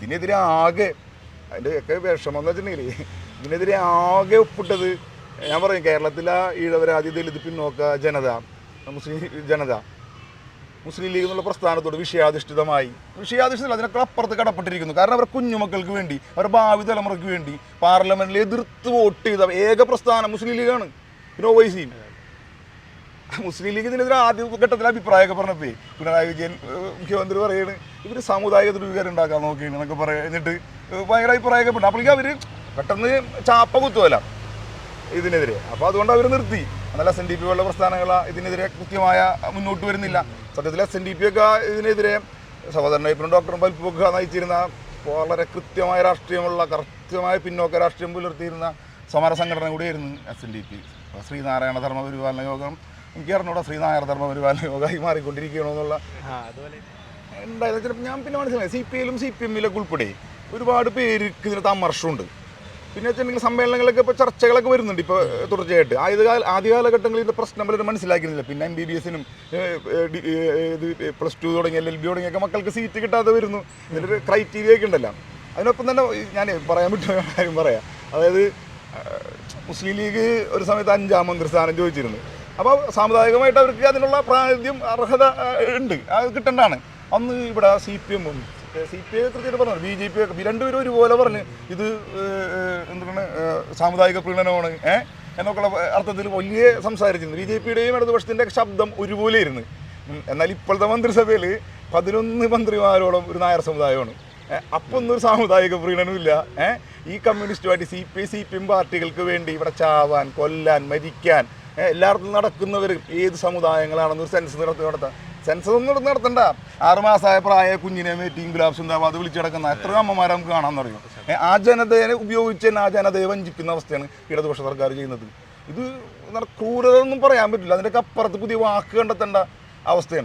ഇതിനെതിരെ ആകെ അതിൻ്റെ ഒക്കെ വിഷമം എന്ന് വെച്ചിട്ടുണ്ടെങ്കിൽ ഇതിനെതിരെ ആകെ ഒപ്പിട്ടത് ഞാൻ പറയും കേരളത്തിലെ ഈഴവരാതി ദലിത് പിന്നോക്ക ജനത മുസ്ലിം ലീഗ് എന്നുള്ള പ്രസ്ഥാനത്തോട് വിഷയാധിഷ്ഠിതമായി അതിനൊക്കെ അപ്പുറത്ത് കടപ്പെട്ടിരിക്കുന്നു. കാരണം അവരുടെ കുഞ്ഞുമക്കൾക്ക് വേണ്ടി അവരുടെ ഭാവി തലമുറയ്ക്ക് വേണ്ടി പാർലമെന്റിൽ എതിർത്ത് വോട്ട് ചെയ്ത ഏക പ്രസ്ഥാനം മുസ്ലിം ലീഗാണ്. പിന്നെ ഒവൈസിയും മുസ്ലിം ലീഗ് ഇതിനെതിരെ ആദ്യ ഘട്ടത്തിൽ അഭിപ്രായമൊക്കെ പറഞ്ഞപ്പോൾ പിണറായി വിജയൻ മുഖ്യമന്ത്രി പറയുകയാണ് ഇവർ സാമുദായിക ധ്രുവീകരണം ഉണ്ടാക്കാൻ നോക്കുകയാണ് എന്നൊക്കെ എന്നിട്ട് ഭയങ്കര അഭിപ്രായമൊക്കെ പറഞ്ഞു. അപ്പോഴേക്കും അവർ പെട്ടെന്ന് ചാപ്പ കുത്തുമല്ല ഇതിനെതിരെ. അപ്പോൾ അതുകൊണ്ട് അവർ നിർത്തി. എന്നാൽ SNDP പോലുള്ള പ്രസ്ഥാനങ്ങൾ ഇതിനെതിരെ കൃത്യമായ മുന്നോട്ട് വരുന്നില്ല. സത്യത്തിൽ SNDP ഒക്കെ ഇതിനെതിരെ സഹോദരൻ ഇപ്പം ഡോക്ടർ പൽപ്പൊക്കെ നയിച്ചിരുന്ന വളരെ കൃത്യമായ രാഷ്ട്രീയമുള്ള കൃത്യമായ പിന്നോക്ക രാഷ്ട്രീയം പുലർത്തിയിരുന്ന സമര സംഘടന കൂടിയായിരുന്നു SNDP. ശ്രീനാരായണ ധർമ്മ പരിപാലന യോഗം എനിക്ക് അറിഞ്ഞൂടെ ശ്രീനാരായണ ധർമ്മ പരിപാലന യോഗമായി മാറിക്കൊണ്ടിരിക്കണോ എന്നുള്ള ഉണ്ടായത്. ചിലപ്പോൾ ഞാൻ പിന്നെ മനസ്സിലായി CPI-ലും CPM-ലൊക്കെ ഉൾപ്പെടെ ഒരുപാട് പേർക്ക് ഇതിനകത്ത് അമർഷമുണ്ട്. പിന്നെ വെച്ചിട്ടുണ്ടെങ്കിൽ സമ്മേളനങ്ങളൊക്കെ ഇപ്പോൾ ചർച്ചകളൊക്കെ വരുന്നുണ്ട് ഇപ്പോൾ തുടർച്ചയായിട്ട്. ആദ്യ കാലഘട്ടങ്ങളിൽ ഇത് പ്രശ്നം പലരും മനസ്സിലാക്കിയിരുന്നില്ല. പിന്നെ MBBS-നും ഇത് +2 തുടങ്ങി LLB തുടങ്ങിയൊക്കെ മക്കൾക്ക് സീറ്റ് കിട്ടാതെ വരുന്നു. ഇതിൻ്റെ ക്രൈറ്റീരിയ ഒക്കെ ഉണ്ടല്ലോ. അതിനൊപ്പം തന്നെ ഞാൻ പറയാൻ പറ്റുന്ന കാര്യം പറയാം. അതായത് മുസ്ലിം ലീഗ് ഒരു സമയത്ത് 5ാം മന്ത്രിസ്ഥാനം ചോദിച്ചിരുന്നു. അപ്പോൾ സാമുദായികമായിട്ട് അവർക്ക് അതിനുള്ള പ്രാതിനിധ്യം അർഹത ഉണ്ട്, അത് കിട്ടേണ്ടതാണ്. അന്ന് ഇവിടെ CPM-ഉം CPI കൃത്യമായിട്ട് പറഞ്ഞു, BJP ഒക്കെ രണ്ടുപേരും ഒരുപോലെ പറഞ്ഞ് ഇത് എന്താണ് സാമുദായിക പ്രീണനമാണ് എന്നൊക്കെയുള്ള അർത്ഥത്തിൽ വലിയ സംസാരിച്ചിരുന്നു. BJP-യുടെയും ഇടതുപക്ഷത്തിൻ്റെ ശബ്ദം ഒരുപോലെ ഇരുന്ന്. എന്നാൽ ഇപ്പോഴത്തെ മന്ത്രിസഭയിൽ 11 മന്ത്രിമാരോളം ഒരു നായർ സമുദായമാണ്. അപ്പോൾ ഒന്നും ഒരു സാമുദായിക പ്രീണനമില്ല. ഈ കമ്മ്യൂണിസ്റ്റുമായിട്ട് CPI CPM പാർട്ടികൾക്ക് വേണ്ടി ഇവിടെ ചാവാൻ കൊല്ലാൻ മരിക്കാൻ എല്ലായിടത്തും നടക്കുന്നവർ ഏത് സമുദായങ്ങളാണെന്നൊരു സെൻസ് നടത്താം. സെൻസസ് ഒന്നും നടത്തണ്ട. 6 മാസമായ പ്രായ കുഞ്ഞിനെ മേറ്റിയും ഗ്ലാബ്സ് ഉണ്ടാവും, അത് വിളിച്ചു കിടക്കുന്ന എത്ര അമ്മമാരെ നമുക്ക് കാണാമെന്ന് അറിയും. ആ ജനതയെ ഉപയോഗിച്ച് തന്നെ ആ ജനതയെ വഞ്ചിക്കുന്ന അവസ്ഥയാണ് ഇടതുപക്ഷ സർക്കാർ ചെയ്യുന്നത്. ഇത് ക്രൂരത ഒന്നും പറയാൻ പറ്റില്ല. അതിൻ്റെയൊക്കെ അപ്പുറത്ത് പുതിയ വാക്ക് കണ്ടെത്തേണ്ട അവസ്ഥയാണ്.